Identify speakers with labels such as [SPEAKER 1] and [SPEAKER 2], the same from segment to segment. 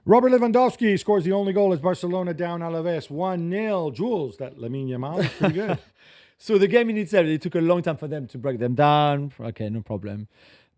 [SPEAKER 1] Robert Lewandowski scores the only goal as Barcelona down Alaves 1-0. Jules, that Lamine Yamal is pretty good.
[SPEAKER 2] So the game in itself, it took a long time for them to break them down. Okay, no problem.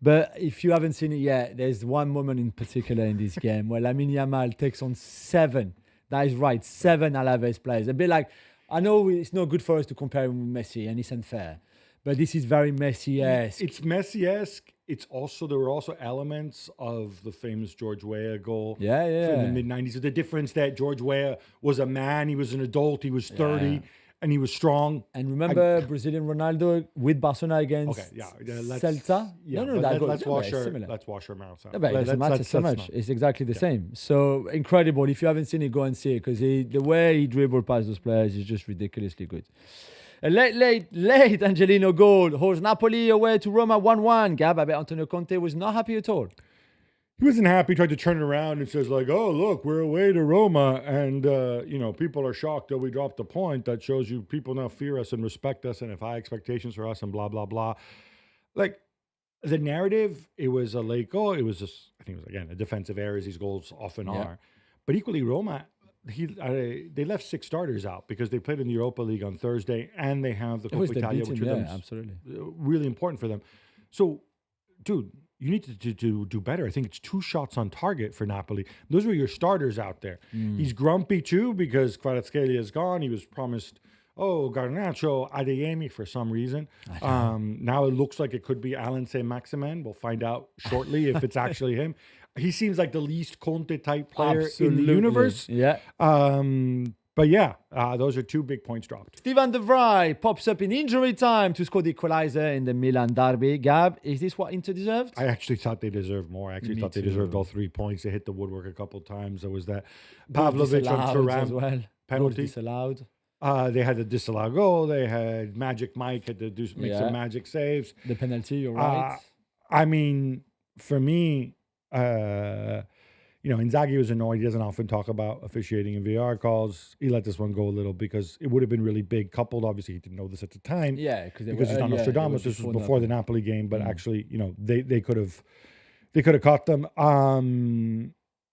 [SPEAKER 2] But if you haven't seen it yet, there's one moment in particular in this game where Lamine Yamal takes on 7. That is right, 7 Alaves players. A bit like, I know it's not good for us to compare him with Messi, and it's unfair. But this is very Messi-esque.
[SPEAKER 1] It's Messi-esque. There were also elements of the famous George Weah goal in the mid-90s. The difference that George Weah was a man, he was an adult, he was 30, and he was strong.
[SPEAKER 2] And remember Brazilian Ronaldo with Barcelona against Celta?
[SPEAKER 1] Let's wash our mouths out.
[SPEAKER 2] No, but it doesn't matter so much. It's exactly the same. So incredible. If you haven't seen it, go and see it, because the way he dribbled past those players is just ridiculously good. A late Angelino goal holds Napoli away to Roma 1-1. Gab, I bet Antonio Conte was not happy at all.
[SPEAKER 1] He wasn't happy. He tried to turn it around and says, like, oh, look, we're away to Roma. And, people are shocked that we dropped the point. That shows you people now fear us and respect us and have high expectations for us and blah, blah, blah. Like, the narrative, it was a late goal. It was just, I think it was, again, a defensive error, as these goals often are. But equally, Roma, they left 6 starters out because they played in the Europa League on Thursday and they have the Coppa Italia, which
[SPEAKER 2] absolutely
[SPEAKER 1] really important for them. So, dude, you need to do better. I think it's 2 shots on target for Napoli. Those were your starters out there. He's grumpy too because Kvaratskhelia is gone. He was promised, Garnacho, Adeyemi for some reason. Now it looks like it could be Alan Saint-Maximin. We'll find out shortly if it's actually him. He seems like the least Conte-type player in the universe.
[SPEAKER 2] Yeah.
[SPEAKER 1] Those are 2 big points dropped.
[SPEAKER 2] Steven de Vrij pops up in injury time to score the equalizer in the Milan derby. Gab, is this what Inter deserved?
[SPEAKER 1] I actually thought they deserved more. I thought they deserved all 3 points. They hit the woodwork a couple times. There was that Pavlovic on Thuram
[SPEAKER 2] as well.
[SPEAKER 1] penalty.
[SPEAKER 2] Disallowed.
[SPEAKER 1] They had the disallowed goal. They had Magic Mike had to make some magic saves.
[SPEAKER 2] The penalty, you're right.
[SPEAKER 1] For me, Inzaghi was annoyed. He doesn't often talk about officiating and VAR calls. He let this one go a little because it would have been really big. Coupled, obviously, he didn't know this at the time.
[SPEAKER 2] Yeah,
[SPEAKER 1] because he's not Nostradamus. This was before the Napoli game, but actually, they could have caught them.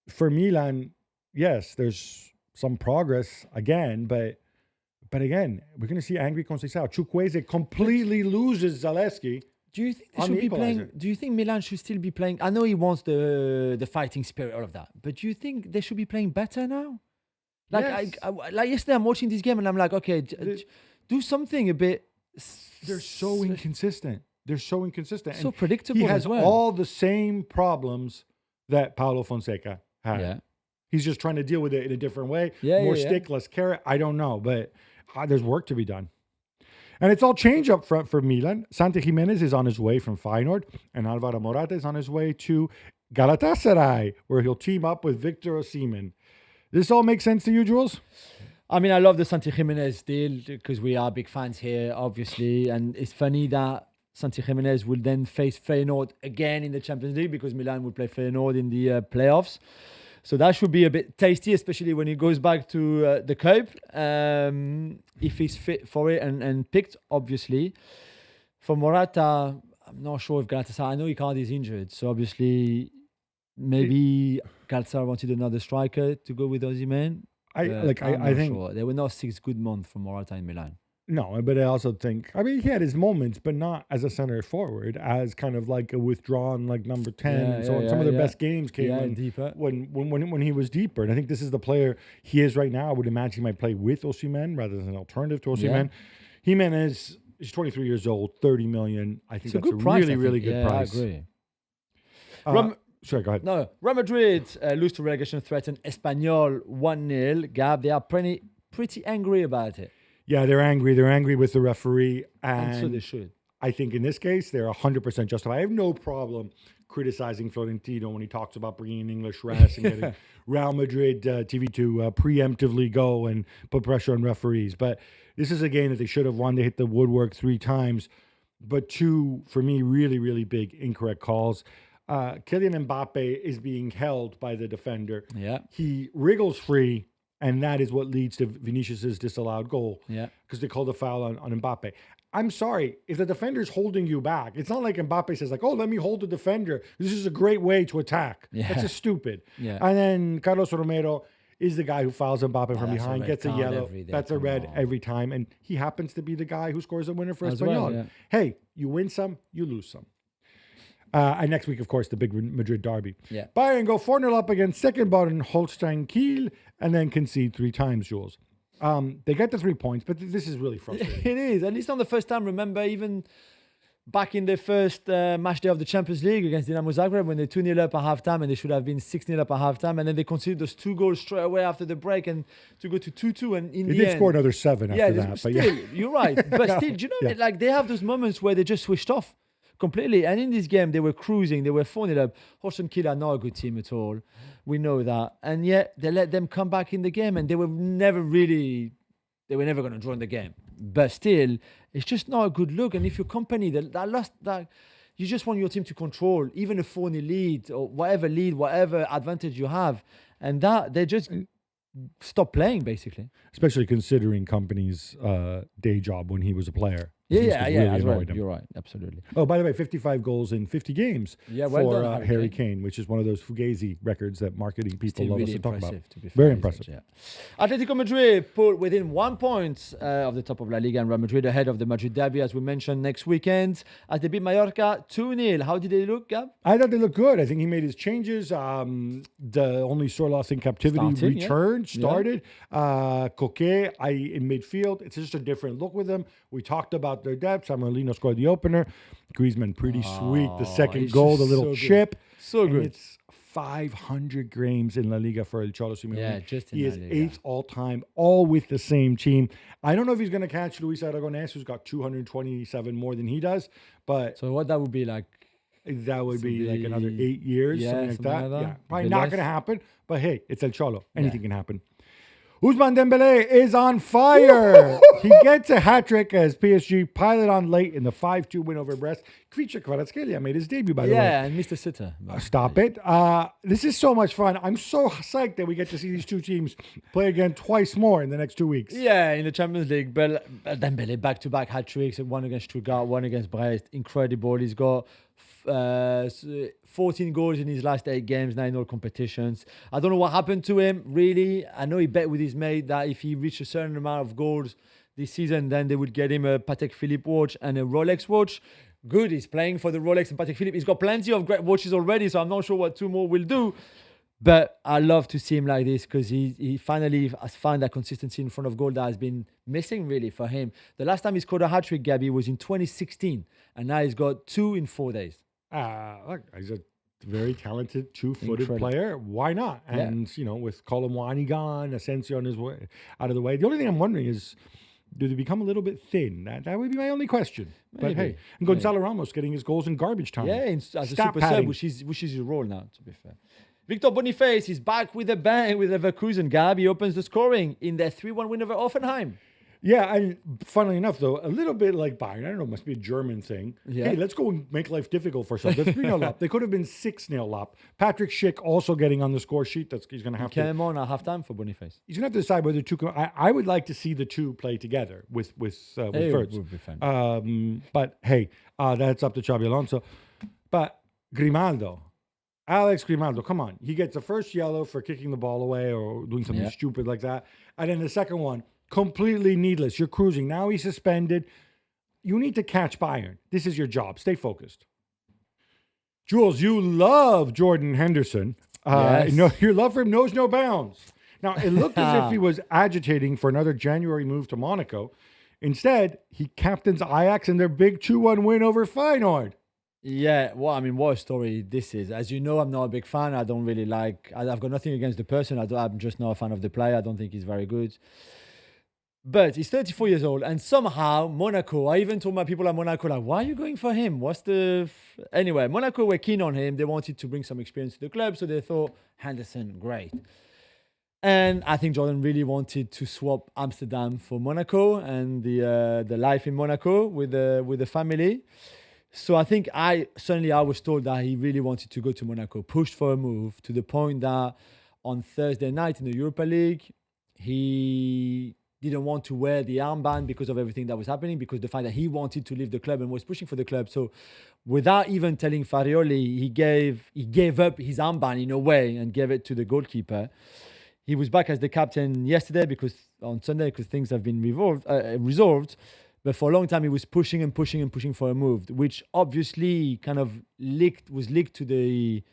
[SPEAKER 1] For Milan, yes, there's some progress again, but again, we're going to see angry Conceição. Chukwueze completely loses Zalewski.
[SPEAKER 2] Do you think they should be playing? Do you think Milan should still be playing? I know he wants the fighting spirit, all of that, but do you think they should be playing better now? Like, like yesterday, I'm watching this game and I'm like, okay, do something a bit.
[SPEAKER 1] They're so inconsistent.
[SPEAKER 2] So predictable.
[SPEAKER 1] He has
[SPEAKER 2] as well.
[SPEAKER 1] all the same problems that Paulo Fonseca had.
[SPEAKER 2] Yeah.
[SPEAKER 1] He's just trying to deal with it in a different way.
[SPEAKER 2] More
[SPEAKER 1] stick, less carrot. I don't know, but there's work to be done. And it's all change up front for Milan. Santi Giménez is on his way from Feyenoord, and Alvaro Morata is on his way to Galatasaray, where he'll team up with Victor Osimhen. This all makes sense to you, Jules?
[SPEAKER 2] I mean, I love the Santi Giménez deal because we are big fans here, obviously. And it's funny that Santi Giménez will then face Feyenoord again in the Champions League because Milan will play Feyenoord in the playoffs. So that should be a bit tasty, especially when he goes back to the Cup, if he's fit for it and picked, obviously. For Morata, I'm not sure if Galatasaray, I know Icardi is injured, so obviously maybe Galatasaray wanted another striker to go with Osimhen. I think sure. There were not 6 good months for Morata in Milan.
[SPEAKER 1] No, but I also think, he had his moments, but not as a center forward, as kind of like a withdrawn, like number 10. And so on. Some of their best games came
[SPEAKER 2] deeper.
[SPEAKER 1] When he was deeper. And I think this is the player he is right now. I would imagine he might play with Osimhen rather than an alternative to Osimhen. Yeah. Giménez is 23 years old, 30 million. I think that's a really, really good price.
[SPEAKER 2] I agree.
[SPEAKER 1] Sorry, go ahead.
[SPEAKER 2] No, Real Madrid lose to relegation threatened Espanyol 1-0. Gab, they are pretty angry about it.
[SPEAKER 1] Yeah, they're angry. They're angry with the referee. And
[SPEAKER 2] so they should.
[SPEAKER 1] I think in this case, they're 100% justified. I have no problem criticizing Florentino when he talks about bringing in English refs and getting Real Madrid TV to preemptively go and put pressure on referees. But this is a game that they should have won. They hit the woodwork 3 times. But 2, for me, really, really big incorrect calls. Kylian Mbappe is being held by the defender.
[SPEAKER 2] Yeah.
[SPEAKER 1] He wriggles free. And that is what leads to Vinicius's disallowed goal.
[SPEAKER 2] Yeah.
[SPEAKER 1] Because they called a foul on Mbappe. I'm sorry, if the defender's holding you back, it's not like Mbappe says like, "Oh, let me hold the defender. This is a great way to attack."
[SPEAKER 2] Yeah.
[SPEAKER 1] That's just stupid.
[SPEAKER 2] Yeah.
[SPEAKER 1] And then Carlos Romero is the guy who fouls Mbappe from
[SPEAKER 2] that's a
[SPEAKER 1] behind,
[SPEAKER 2] red
[SPEAKER 1] gets a
[SPEAKER 2] card
[SPEAKER 1] yellow.
[SPEAKER 2] every day,
[SPEAKER 1] That's a
[SPEAKER 2] come
[SPEAKER 1] red
[SPEAKER 2] on.
[SPEAKER 1] every time, and he happens to be the guy who scores a winner for
[SPEAKER 2] As
[SPEAKER 1] Espanyol.
[SPEAKER 2] well, yeah.
[SPEAKER 1] Hey, you win some, you lose some. And next week, of course, the big Madrid derby.
[SPEAKER 2] Yeah.
[SPEAKER 1] Bayern go 4-0 up against second bottom Holstein Kiel and then concede 3 times, Jules. They get the 3 points, but this is really frustrating.
[SPEAKER 2] It is, and it's not the first time. Remember, even back in the first match day of the Champions League against Dinamo Zagreb, when they're 2-0 up at halftime, and they should have been 6-0 up at halftime, and then they conceded those 2 goals straight away after the break, and to go to 2-2, and in
[SPEAKER 1] They
[SPEAKER 2] the
[SPEAKER 1] did
[SPEAKER 2] end,
[SPEAKER 1] score another 7 after that. But
[SPEAKER 2] still, you're right. But still, do you know, like they have those moments where they just switched off completely. And in this game, they were cruising. They were 4-0 up. Holstein Kiel are not a good team at all. We know that. And yet, they let them come back in the game, and they were never going to draw in the game. But still, it's just not a good look. And if your company that lost that, you just want your team to control even a 4-0 lead or whatever advantage you have, and that they just stop playing basically.
[SPEAKER 1] especially considering Company's day job when he was a player.
[SPEAKER 2] Yeah,
[SPEAKER 1] Really
[SPEAKER 2] as well.
[SPEAKER 1] annoyed him.
[SPEAKER 2] You're right, absolutely.
[SPEAKER 1] Oh, by the way, 55 goals in 50 games
[SPEAKER 2] Yeah, well
[SPEAKER 1] for
[SPEAKER 2] done,
[SPEAKER 1] Harry Kane, which is one of those Fugazi records that marketing people
[SPEAKER 2] Still
[SPEAKER 1] love
[SPEAKER 2] really
[SPEAKER 1] us to talk about.
[SPEAKER 2] impressive, to be fair,
[SPEAKER 1] Very
[SPEAKER 2] isn't
[SPEAKER 1] impressive.
[SPEAKER 2] it? Yeah. Atletico Madrid put within 1 point of the top of La Liga, and Real Madrid ahead of the Madrid derby, as we mentioned, next weekend, as they beat Mallorca 2-0. How did they look, Gab?
[SPEAKER 1] I thought they looked good. I think he made his changes. The only sore loss in captivity started. Coquet in midfield. It's just a different look with them. We talked about their depth. Samuelino scored the opener. Griezmann, pretty sweet. The second
[SPEAKER 2] he's
[SPEAKER 1] goal, the
[SPEAKER 2] just
[SPEAKER 1] little
[SPEAKER 2] so good.
[SPEAKER 1] chip.
[SPEAKER 2] So
[SPEAKER 1] And
[SPEAKER 2] good.
[SPEAKER 1] It's 500 games in La Liga for El Cholo Simeone.
[SPEAKER 2] Yeah, just in
[SPEAKER 1] he
[SPEAKER 2] La
[SPEAKER 1] is
[SPEAKER 2] Liga.
[SPEAKER 1] 8th all time, all with the same team. I don't know if he's going to catch Luis Aragonés, who's got 227 more than he does, but
[SPEAKER 2] So what that would be like?
[SPEAKER 1] that would be like
[SPEAKER 2] be-
[SPEAKER 1] another 8 years,
[SPEAKER 2] yeah,
[SPEAKER 1] something like
[SPEAKER 2] something
[SPEAKER 1] that.
[SPEAKER 2] like that.
[SPEAKER 1] Yeah, probably
[SPEAKER 2] Maybe
[SPEAKER 1] not
[SPEAKER 2] less.
[SPEAKER 1] going to happen. But hey, it's El Cholo. Anything can happen. Ousmane Dembélé is on fire. He gets a hat trick as PSG pilot on late in the 5-2 win over Brest. Kvicha Kvaratskhelia made his debut, by the way.
[SPEAKER 2] Yeah, and Mr. Sitter.
[SPEAKER 1] Stop it. This is so much fun. I'm so psyched that we get to see these two teams play again twice more in the next 2 weeks.
[SPEAKER 2] Yeah, in the Champions League. But Dembélé back-to-back hat tricks, one against Stuttgart, one against Brest. Incredible. He's got 14 goals in his last 8 games, 9 all competitions. I don't know what happened to him, really. I know he bet with his mate that if he reached a certain amount of goals this season, then they would get him a Patek Philippe watch and a Rolex watch. Good, he's playing for the Rolex and Patek Philippe. He's got plenty of great watches already, so I'm not sure what 2 more will do. But I love to see him like this because he finally has found that consistency in front of goal that has been missing really for him. The last time he scored a hat-trick, Gabby, was in 2016, and now he's got 2 in 4 days.
[SPEAKER 1] Look, he's a very talented 2-footed
[SPEAKER 2] Incredible.
[SPEAKER 1] player. Why not?
[SPEAKER 2] Yeah.
[SPEAKER 1] And, with Colomwani gone, Asensio on his way out of the way. The only thing I'm wondering is, do they become a little bit thin? That would be my only question. But
[SPEAKER 2] Maybe.
[SPEAKER 1] hey, and Gonzalo Ramos getting his goals in garbage time.
[SPEAKER 2] Yeah, as a
[SPEAKER 1] Stat
[SPEAKER 2] super
[SPEAKER 1] padding.
[SPEAKER 2] sub, which is his role now, to be fair. Victor Boniface is back with a bang with Leverkusen. Gab, he opens the scoring in their 3-1 win over Hoffenheim.
[SPEAKER 1] Yeah, and funnily enough, though, a little bit like Bayern. I don't know, it must be a German thing.
[SPEAKER 2] Yeah.
[SPEAKER 1] Hey, let's go and make life difficult for ourselves. They're 3-0 up. They could have been 6-0 up. Patrick Schick also getting on the score sheet. He's going to have to.
[SPEAKER 2] Came on at halftime for Boniface.
[SPEAKER 1] He's going to have to decide whether I would like to see the two play together with
[SPEAKER 2] It
[SPEAKER 1] Wirtz.
[SPEAKER 2] would be fun.
[SPEAKER 1] But hey, that's up to Xabi Alonso. But Grimaldo, Alex Grimaldo, come on. He gets the first yellow for kicking the ball away or doing something stupid like that. And then the second one, completely needless. You're cruising. Now he's suspended. You need to catch Bayern. This is your job. Stay focused. Jules, you love Jordan Henderson.
[SPEAKER 2] Yes.
[SPEAKER 1] Your love for him knows no bounds. Now, it looked as if he was agitating for another January move to Monaco. Instead, he captains Ajax in their big 2-1 win over Feyenoord.
[SPEAKER 2] Yeah, what a story this is. As you know, I'm not a big fan. I don't really I've got nothing against the person. I'm just not a fan of the player. I don't think he's very good. But he's 34 years old, and somehow Monaco, I even told my people at Monaco, like, why are you going for him? Anyway, Monaco were keen on him. They wanted to bring some experience to the club, so they thought, Henderson, great. And I think Jordan really wanted to swap Amsterdam for Monaco and the life in Monaco with the family. So I think I was told that he really wanted to go to Monaco, pushed for a move to the point that on Thursday night in the Europa League, he didn't want to wear the armband because of everything that was happening, because the fact that he wanted to leave the club and was pushing for the club. So without even telling Farioli, he gave up his armband in a way and gave it to the goalkeeper. He was back as the captain yesterday on Sunday because things have been resolved. But for a long time, he was pushing and pushing and pushing for a move, which obviously kind of was leaked to the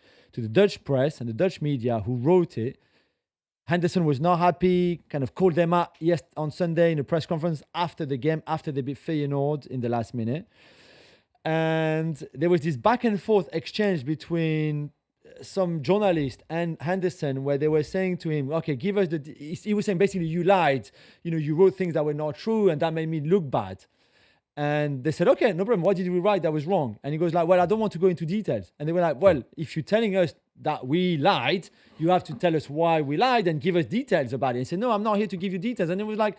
[SPEAKER 2] Dutch press and the Dutch media who wrote it. Henderson was not happy, kind of called them out on Sunday in a press conference after the game, after they beat Feyenoord in the last minute. And there was this back and forth exchange between some journalist and Henderson where they were saying to him, okay, give us he was saying basically, you lied, you wrote things that were not true and that made me look bad. And they said, okay, no problem. What did we write that was wrong? And he goes like, well, I don't want to go into details. And they were like, well, if you're telling us that we lied, you have to tell us why we lied and give us details about it. And he said, no, I'm not here to give you details. And it was like,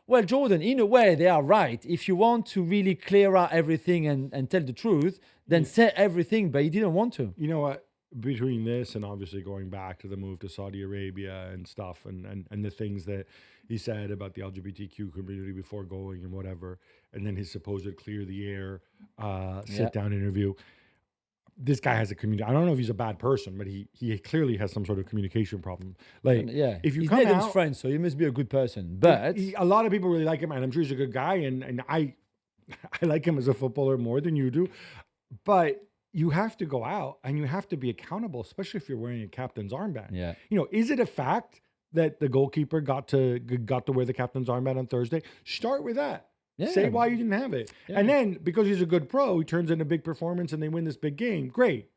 [SPEAKER 2] well, Jordan, in a way, they are right. If you want to really clear out everything and tell the truth, then say everything, but he didn't want to.
[SPEAKER 1] You know what? Between this and obviously going back to the move to Saudi Arabia and stuff and the things that he said about the LGBTQ community before going and whatever, and then his supposed clear the air sit-down interview. This guy has a I don't know if he's a bad person, but he clearly has some sort of communication problem. Like, if you
[SPEAKER 2] he's
[SPEAKER 1] come
[SPEAKER 2] Nathan's
[SPEAKER 1] out,
[SPEAKER 2] friend, so he must be a good person. But
[SPEAKER 1] a lot of people really like him, and I'm sure he's a good guy, and I like him as a footballer more than you do. But you have to go out and you have to be accountable, especially if you're wearing a captain's armband.
[SPEAKER 2] Yeah.
[SPEAKER 1] Is it a fact that the goalkeeper got to wear the captain's armband on Thursday? Start with that.
[SPEAKER 2] Yeah.
[SPEAKER 1] Say why you didn't have it. Yeah. And then because he's a good pro, he turns in a big performance and they win this big game. Great.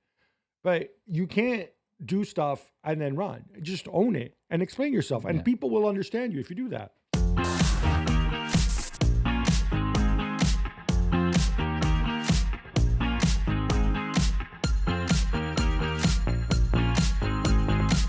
[SPEAKER 1] But you can't do stuff and then run. Just own it and explain yourself. And people will understand you if you do that.